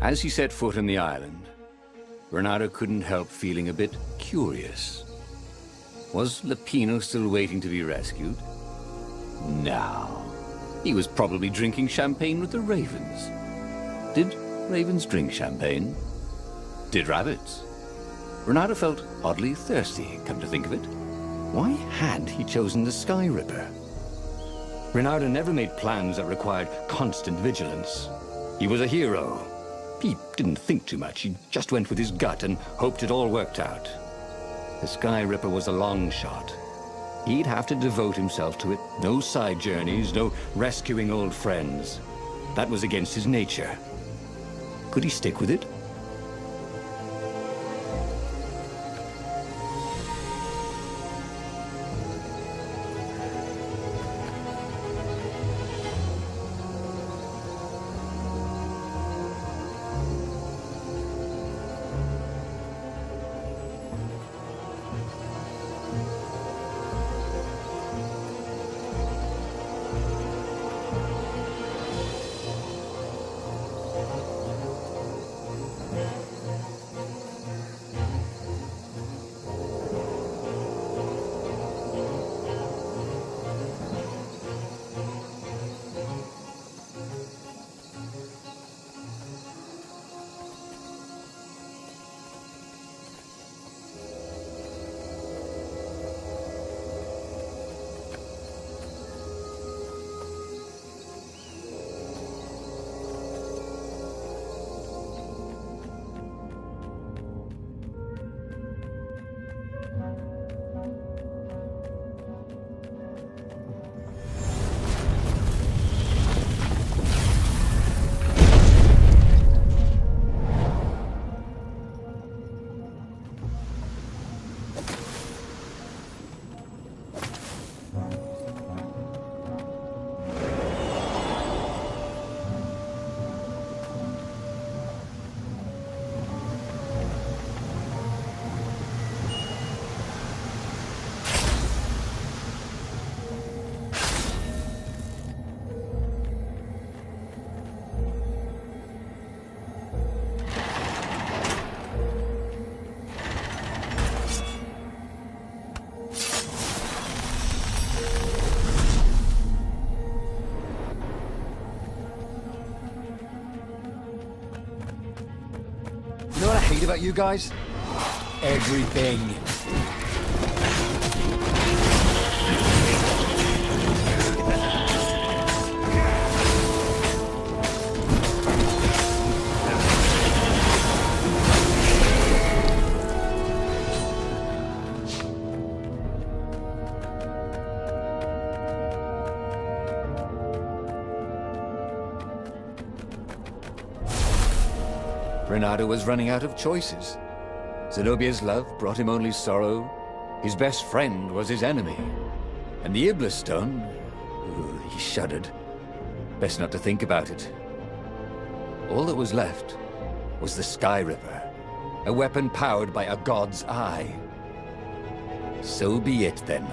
As he set foot on the island, Renato couldn't help feeling a bit curious. Was Lapino still waiting to be rescued? No. He was probably drinking champagne with the ravens. Did ravens drink champagne? Did rabbits? Renato felt oddly thirsty, come to think of it. Why had he chosen the Sky Ripper? Renato never made plans that required constant vigilance. He was a hero. He didn't think too much. He just went with his gut and hoped it all worked out. The Sky Ripper was a long shot. He'd have to devote himself to it. No side journeys, no rescuing old friends. That was against his nature. Could he stick with it? You know what I hate about you guys? Everything. Renato was running out of choices. Zenobia's love brought him only sorrow. His best friend was his enemy. And the Iblis stone... Ooh, he shuddered. Best not to think about it. All that was left was the Sky Ripper, a weapon powered by a god's eye. So be it, then.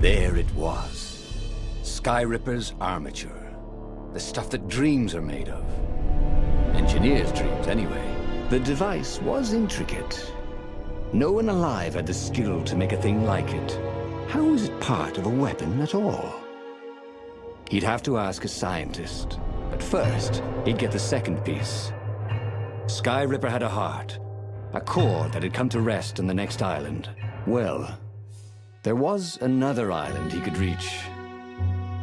There it was. Skyripper's armature. The stuff that dreams are made of. Engineers' dreams, anyway. The device was intricate. No one alive had the skill to make a thing like it. How is it part of a weapon at all? He'd have to ask a scientist. But first, he'd get the second piece. Skyripper had a heart. A core that had come to rest on the next island. Well, there was another island he could reach.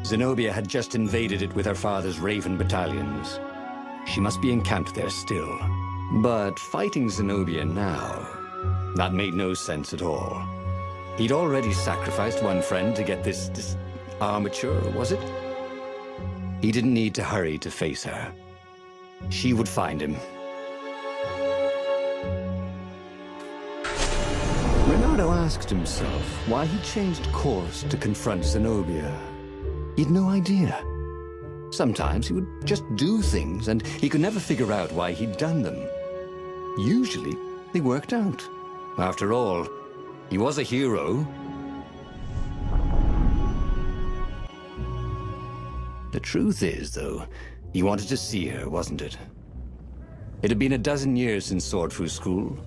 Zenobia had just invaded it with her father's Raven battalions. She must be encamped there still. But fighting Zenobia now, that made no sense at all. He'd already sacrificed one friend to get this armature, was it? He didn't need to hurry to face her. She would find him. Renato asked himself why he changed course to confront Zenobia. He'd no idea. Sometimes he would just do things, and he could never figure out why he'd done them. Usually, they worked out. After all, he was a hero. The truth is, though, he wanted to see her, wasn't it? It had been a dozen years since Swordfu School.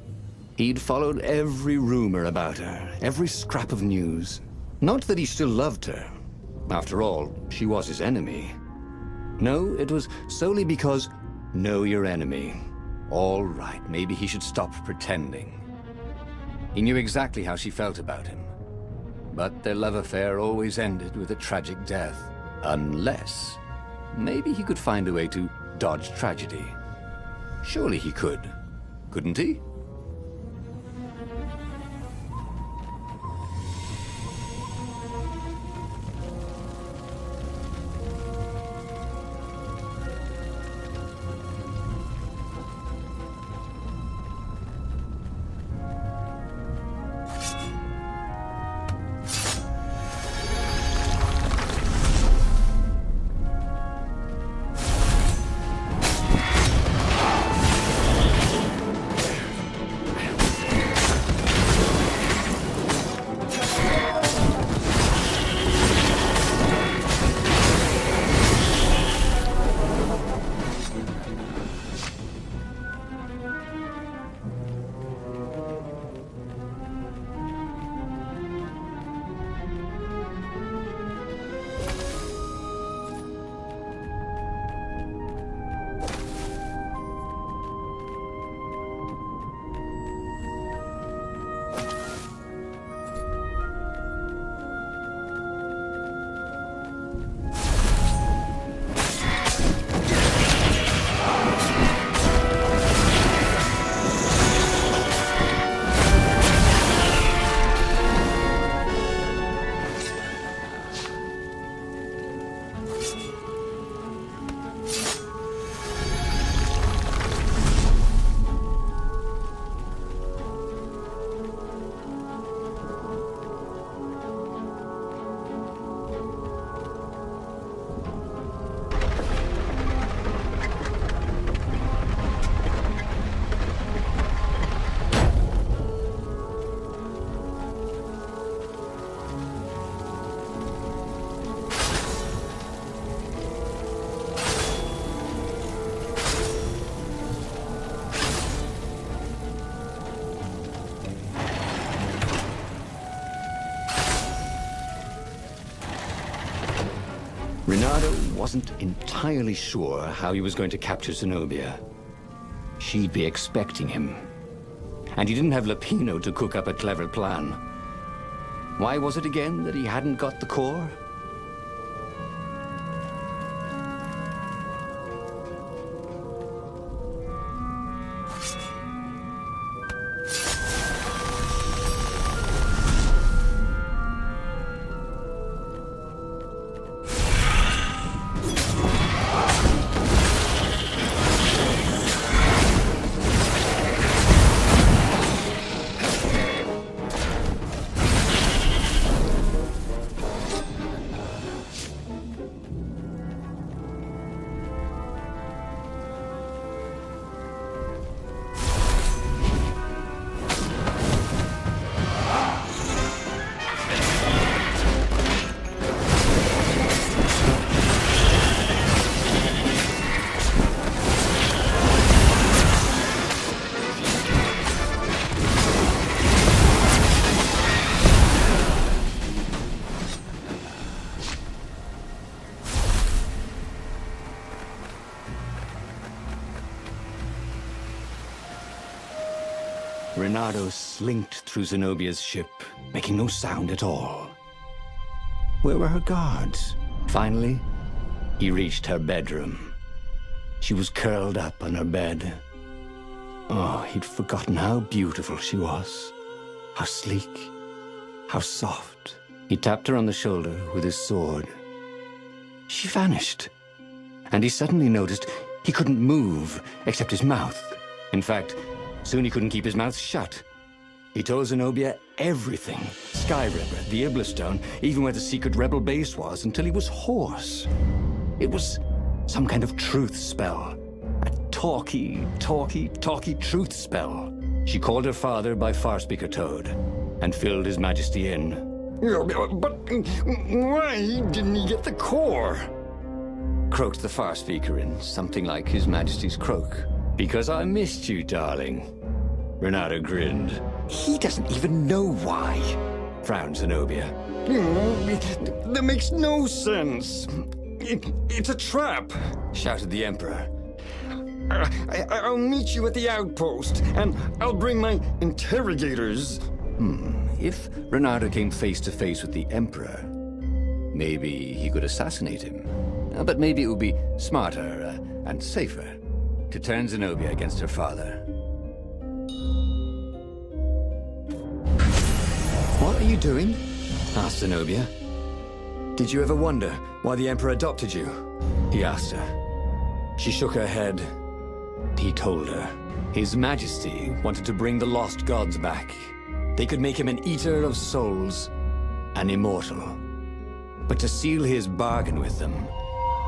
He'd followed every rumor about her, every scrap of news. Not that he still loved her. After all, she was his enemy. No, it was solely because, know your enemy. All right, maybe he should stop pretending. He knew exactly how she felt about him. But their love affair always ended with a tragic death. Unless, maybe he could find a way to dodge tragedy. Surely he could, couldn't he? Renato wasn't entirely sure how he was going to capture Zenobia. She'd be expecting him. And he didn't have Lapino to cook up a clever plan. Why was it again that he hadn't got the core? Renato slinked through Zenobia's ship, making no sound at all. Where were her guards? Finally, he reached her bedroom. She was curled up on her bed. Oh, he'd forgotten how beautiful she was. How sleek, how soft. He tapped her on the shoulder with his sword. She vanished. And he suddenly noticed he couldn't move except his mouth. In fact, soon he couldn't keep his mouth shut. He told Zenobia everything. Skyriver, the Iblistone, even where the secret rebel base was, until he was hoarse. It was some kind of truth spell. A talky truth spell. She called her father by Farspeaker Toad and filled His Majesty in. But why didn't he get the core? Croaked the Farspeaker in something like His Majesty's croak. Because I missed you, darling. Renato grinned. He doesn't even know why, frowned Zenobia. That makes no sense. It's a trap, shouted the Emperor. I'll meet you at the outpost, and I'll bring my interrogators. If Renato came face to face with the Emperor, maybe he could assassinate him. But maybe it would be smarter and safer to turn Zenobia against her father. What are you doing? Asked Zenobia. Did you ever wonder why the Emperor adopted you? He asked her. She shook her head. He told her. His Majesty wanted to bring the lost gods back. They could make him an eater of souls, an immortal. But to seal his bargain with them,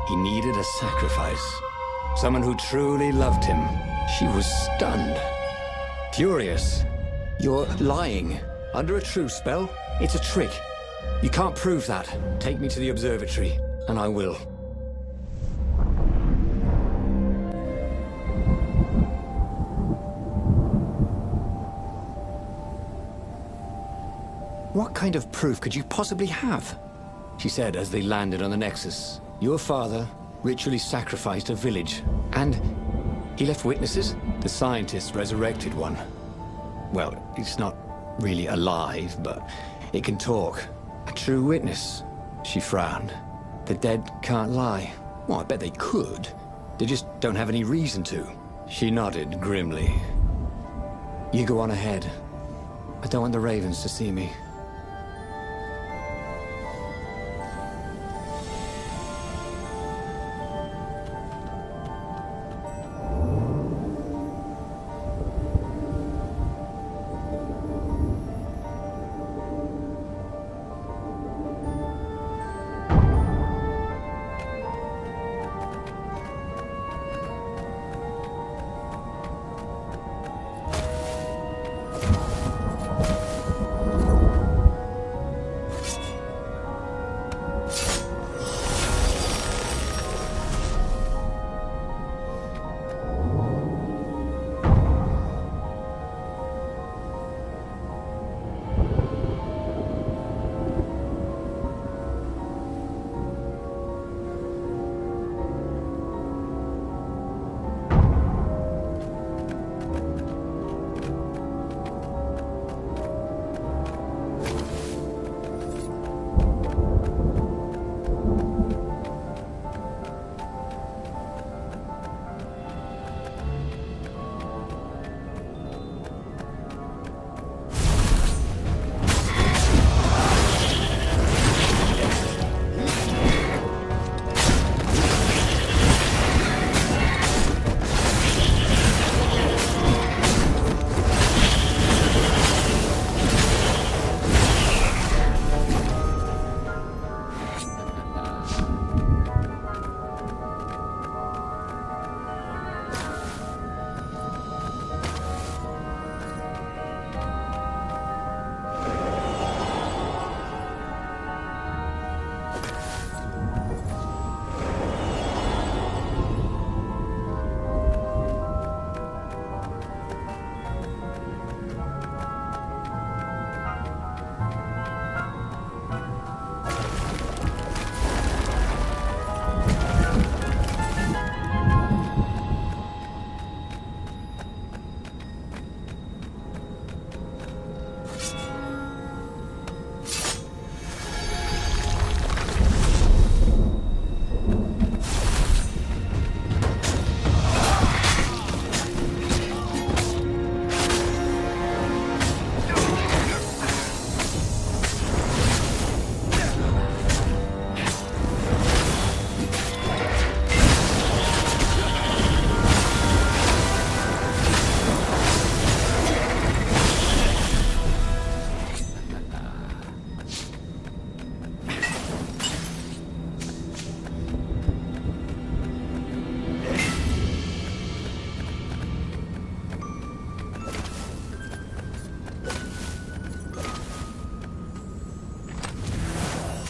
he needed a sacrifice. Someone who truly loved him. She was stunned. Furious. You're lying. Under a truth spell? It's a trick. You can't prove that. Take me to the observatory, and I will. What kind of proof could you possibly have? She said as they landed on the Nexus. Your father ritually sacrificed a village, and he left witnesses? The scientists resurrected one. Well, it's not really alive, but it can talk. A true witness. She frowned. The dead can't lie. Well, I bet they could. They just don't have any reason to. She nodded grimly. You go on ahead. I don't want the Ravens to see me.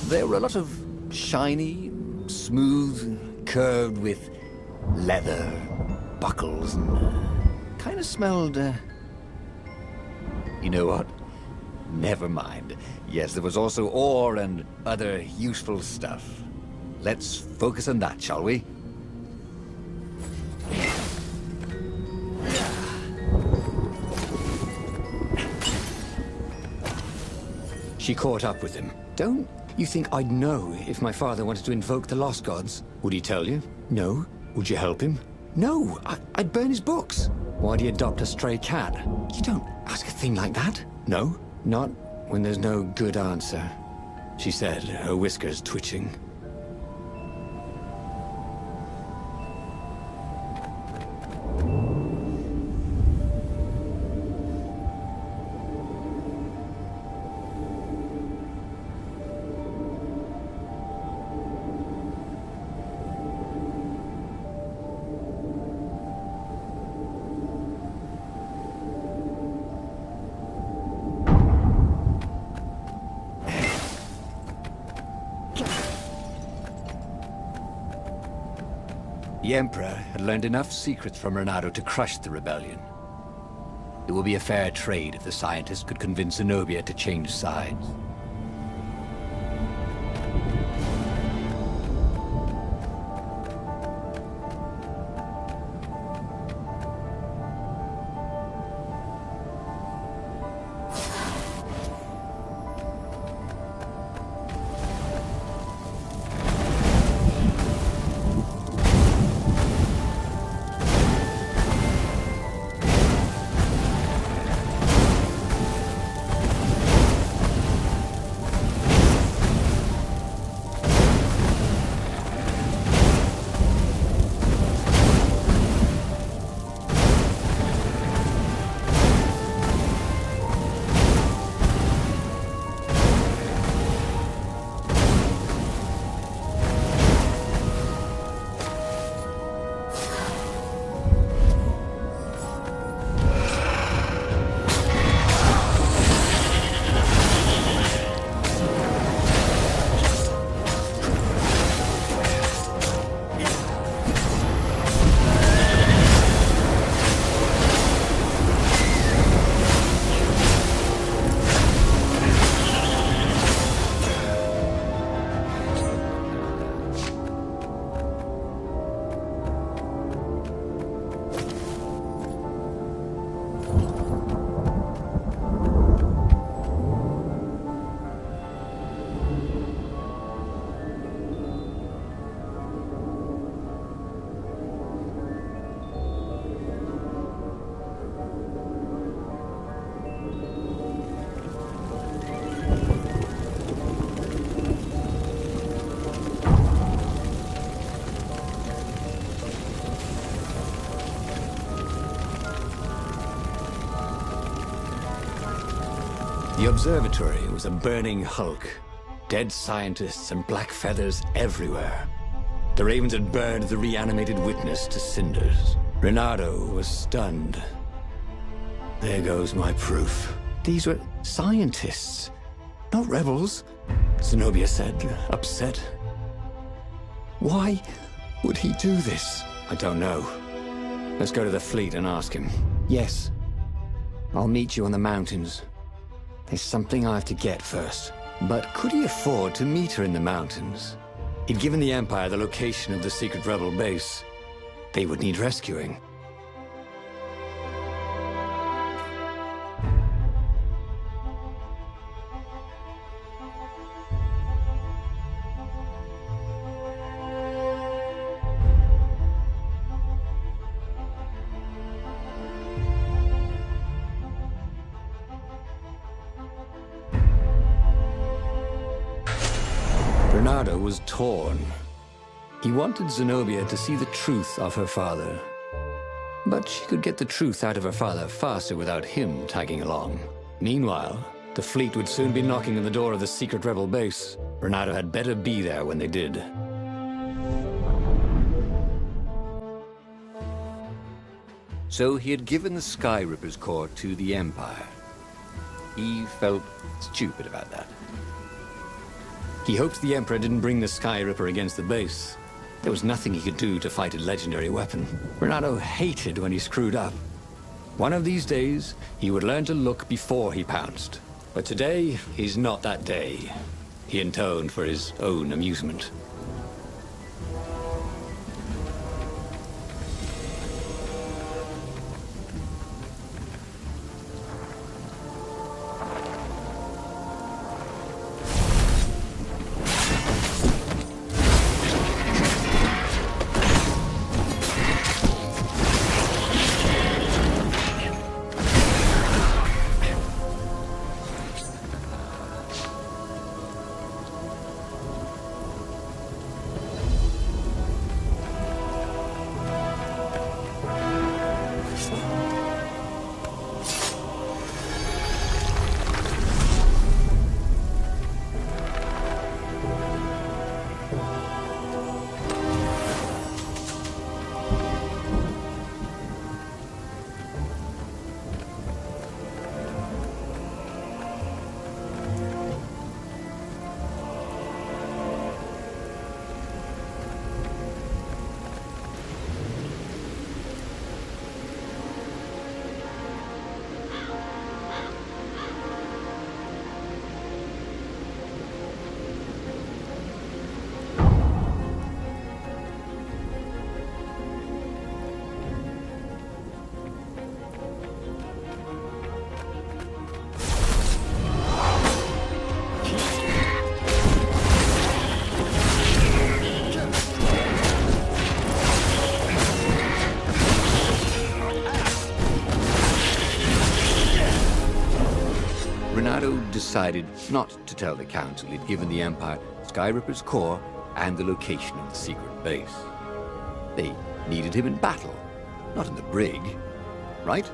There were a lot of shiny, smooth, curved with leather, buckles, and kind of smelled, you know what? Never mind. Yes, there was also ore and other useful stuff. Let's focus on that, shall we? She caught up with him. Don't you think I'd know if my father wanted to invoke the Lost Gods? Would he tell you? No. Would you help him? No. I'd burn his books. Why'd he adopt a stray cat? You don't ask a thing like that. No. Not when there's no good answer, she said, her whiskers twitching. The Emperor had learned enough secrets from Renato to crush the rebellion. It would be a fair trade if the scientists could convince Zenobia to change sides. The observatory was a burning hulk. Dead scientists and black feathers everywhere. The ravens had burned the reanimated witness to cinders. Renato was stunned. There goes my proof. These were scientists, not rebels, Zenobia said, upset. Why would he do this? I don't know. Let's go to the fleet and ask him. Yes. I'll meet you on the mountains. There's something I have to get first. But could he afford to meet her in the mountains? He'd given the Empire the location of the secret rebel base. They would need rescuing. Renato was torn. He wanted Zenobia to see the truth of her father. But she could get the truth out of her father faster without him tagging along. Meanwhile, the fleet would soon be knocking on the door of the secret rebel base. Renato had better be there when they did. So he had given the Sky Ripper's core to the Empire. He felt stupid about that. He hoped the Emperor didn't bring the Sky Ripper against the base. There was nothing he could do to fight a legendary weapon. Renato hated when he screwed up. One of these days, he would learn to look before he pounced. But today, is not that day. He intoned for his own amusement. Renato decided not to tell the Council he'd given the Empire Skyripper's core and the location of the secret base. They needed him in battle, not in the brig, right?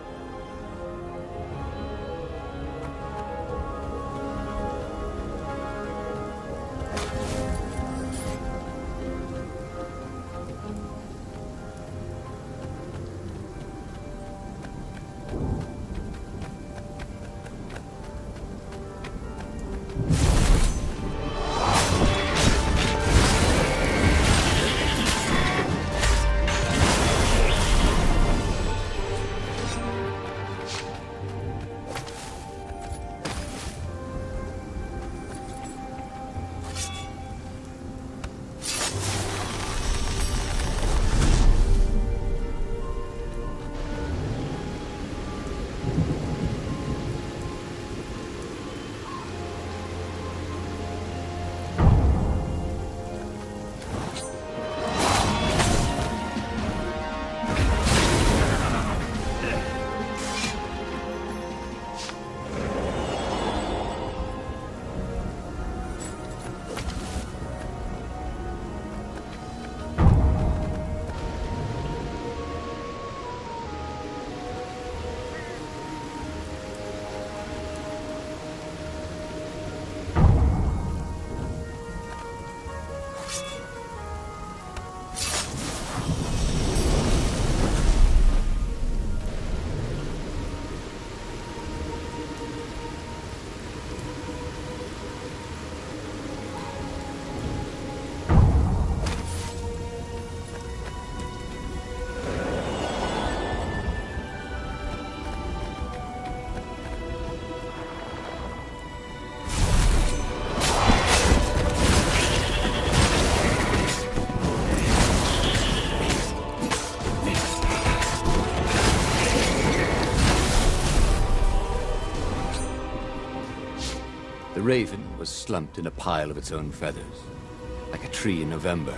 The Raven was slumped in a pile of its own feathers, like a tree in November.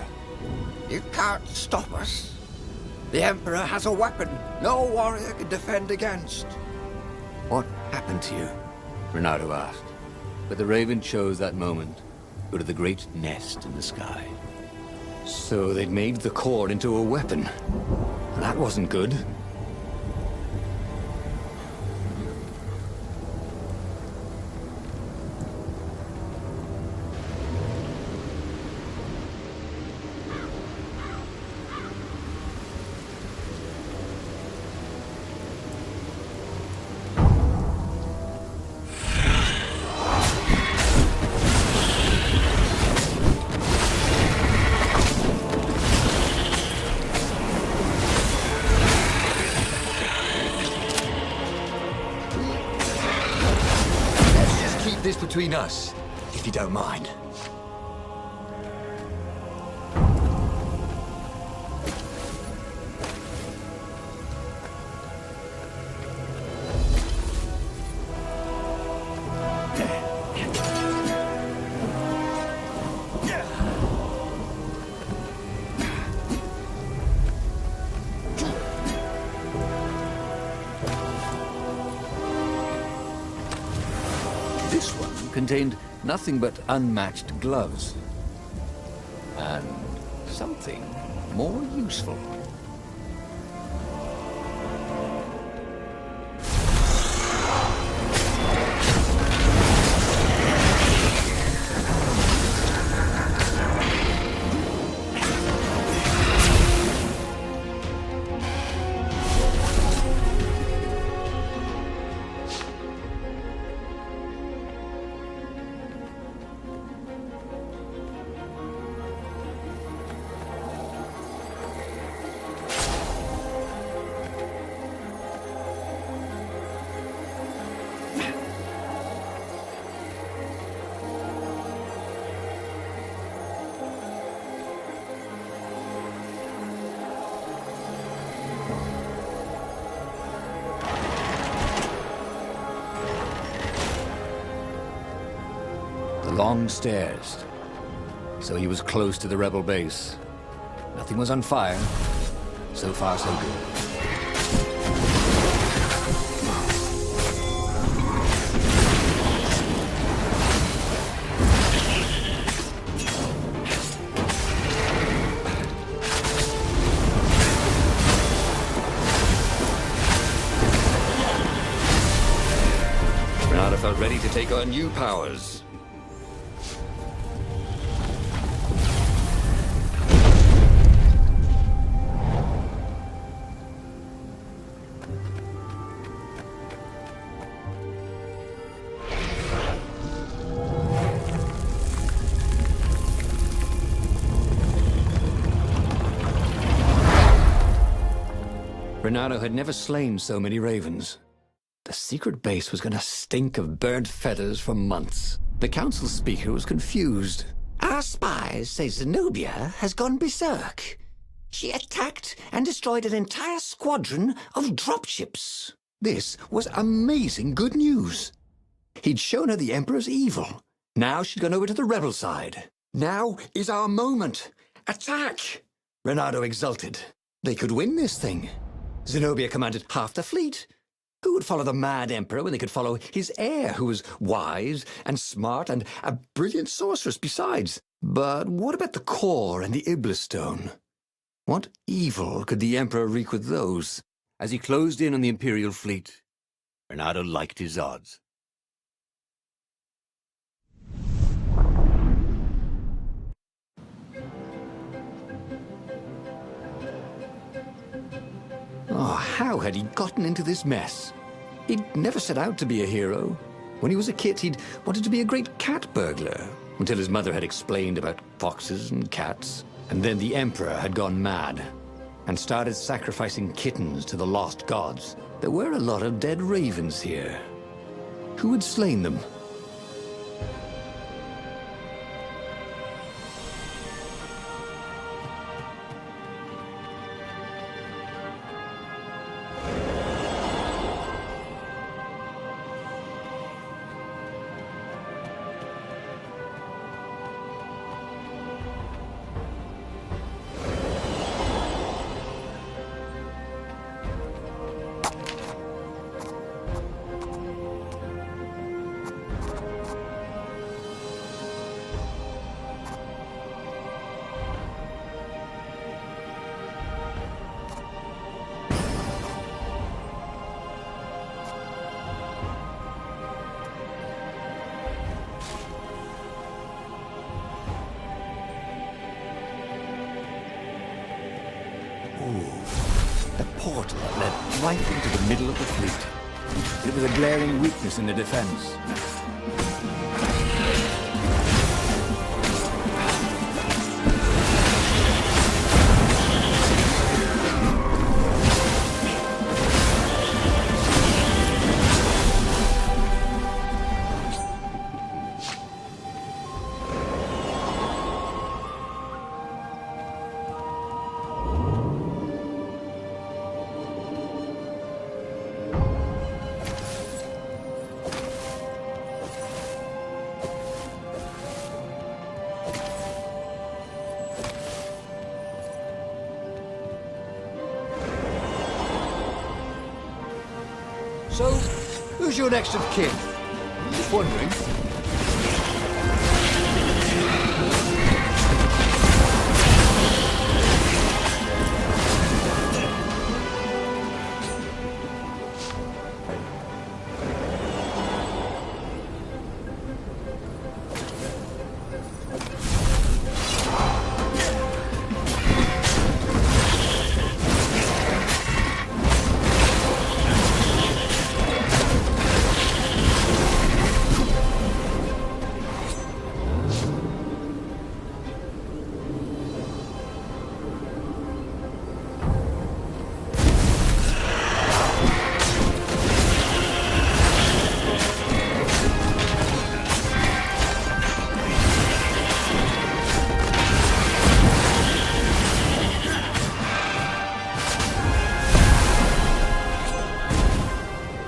You can't stop us. The Emperor has a weapon no warrior can defend against. What happened to you? Renato asked. But the Raven chose that moment to go to the great nest in the sky. So they'd made the core into a weapon. That wasn't good. between us, if you don't mind. This one contained nothing but unmatched gloves. And something more useful. Long stairs. So he was close to the rebel base. Nothing was on fire. So far, so good. Renata felt ready to take on new powers. Renato had never slain so many ravens. The secret base was going to stink of burnt feathers for months. The council speaker was confused. Our spies say Zenobia has gone berserk. She attacked and destroyed an entire squadron of dropships. This was amazing good news. He'd shown her the Emperor's evil. Now she'd gone over to the rebel side. Now is our moment. Attack! Renato exulted. They could win this thing. Zenobia commanded half the fleet. Who would follow the mad emperor when they could follow his heir, who was wise and smart and a brilliant sorceress besides? But what about the core and the Iblis stone? What evil could the emperor wreak with those? As he closed in on the Imperial fleet, Renato liked his odds. Oh, how had he gotten into this mess? He'd never set out to be a hero. When he was a kid, he'd wanted to be a great cat burglar, until his mother had explained about foxes and cats. And then the Emperor had gone mad and started sacrificing kittens to the lost gods. There were a lot of dead ravens here. Who had slain them? The portal led right into the middle of the fleet. It was a glaring weakness in the defense. So, who's your next of kin? Just wondering.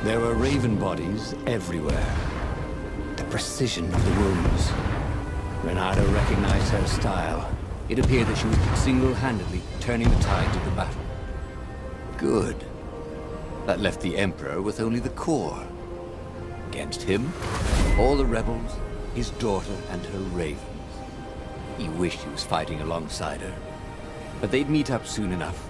There were raven bodies everywhere. The precision of the wounds. Renato recognized her style. It appeared that she was single-handedly turning the tides of the battle. Good. That left the Emperor with only the core. Against him, all the rebels, his daughter and her ravens. He wished he was fighting alongside her. But they'd meet up soon enough.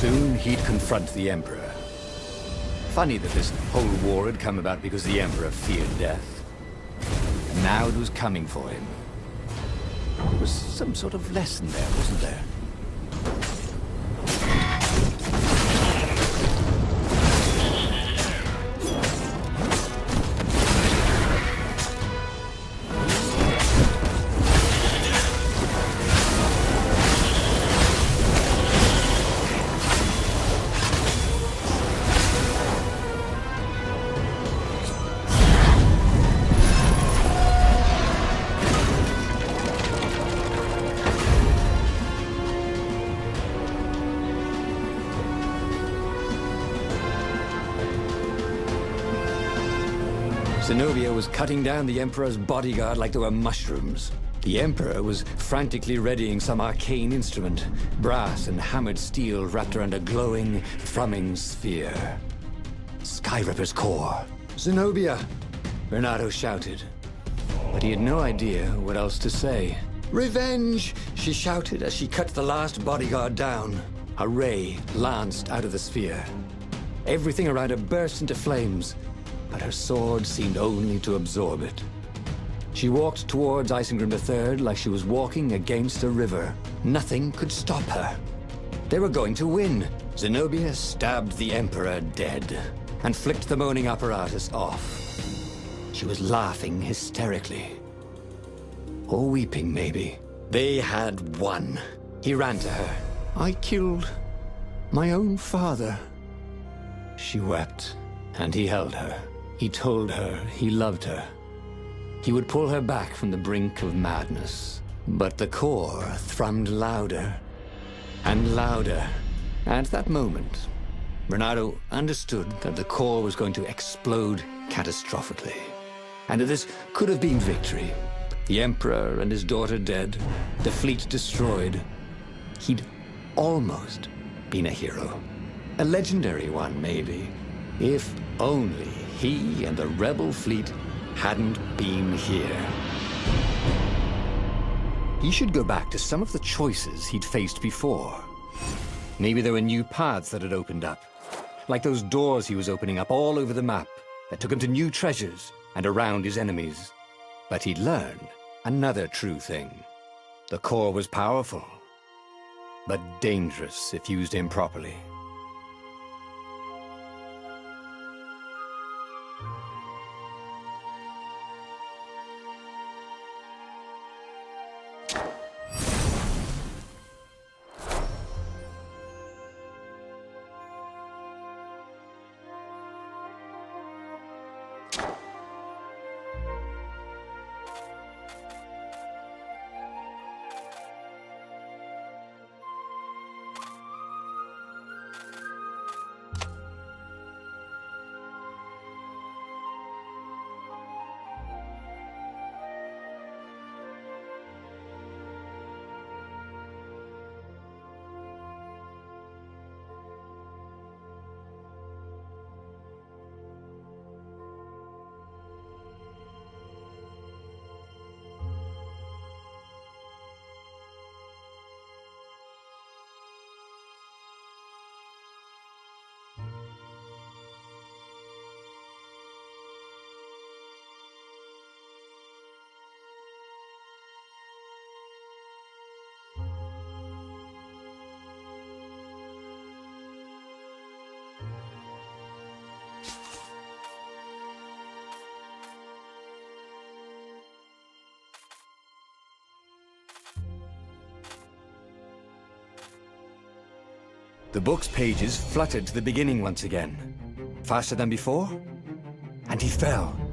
Soon he'd confront the Emperor. Funny that this whole war had come about because the Emperor feared death. And now it was coming for him. There was some sort of lesson there, wasn't there? Zenobia was cutting down the Emperor's bodyguard like they were mushrooms. The Emperor was frantically readying some arcane instrument, brass and hammered steel wrapped around a glowing, thrumming sphere. Skyripper's core. Zenobia! Renato shouted. But he had no idea what else to say. Revenge! She shouted as she cut the last bodyguard down. A ray lanced out of the sphere. Everything around her burst into flames, but her sword seemed only to absorb it. She walked towards Isengrim III like she was walking against a river. Nothing could stop her. They were going to win. Zenobia stabbed the Emperor dead and flicked the moaning apparatus off. She was laughing hysterically. Or weeping, maybe. They had won. He ran to her. I killed my own father. She wept, and he held her. He told her he loved her. He would pull her back from the brink of madness. But the core thrummed louder and louder. At that moment, Renato understood that the core was going to explode catastrophically. And that this could have been victory. The Emperor and his daughter dead, the fleet destroyed. He'd almost been a hero. A legendary one, maybe. If only he and the rebel fleet hadn't been here. He should go back to some of the choices he'd faced before. Maybe there were new paths that had opened up. Like those doors he was opening up all over the map that took him to new treasures and around his enemies. But he'd learned another true thing. The core was powerful, but dangerous if used improperly. The book's pages fluttered to the beginning once again, faster than before, and he fell.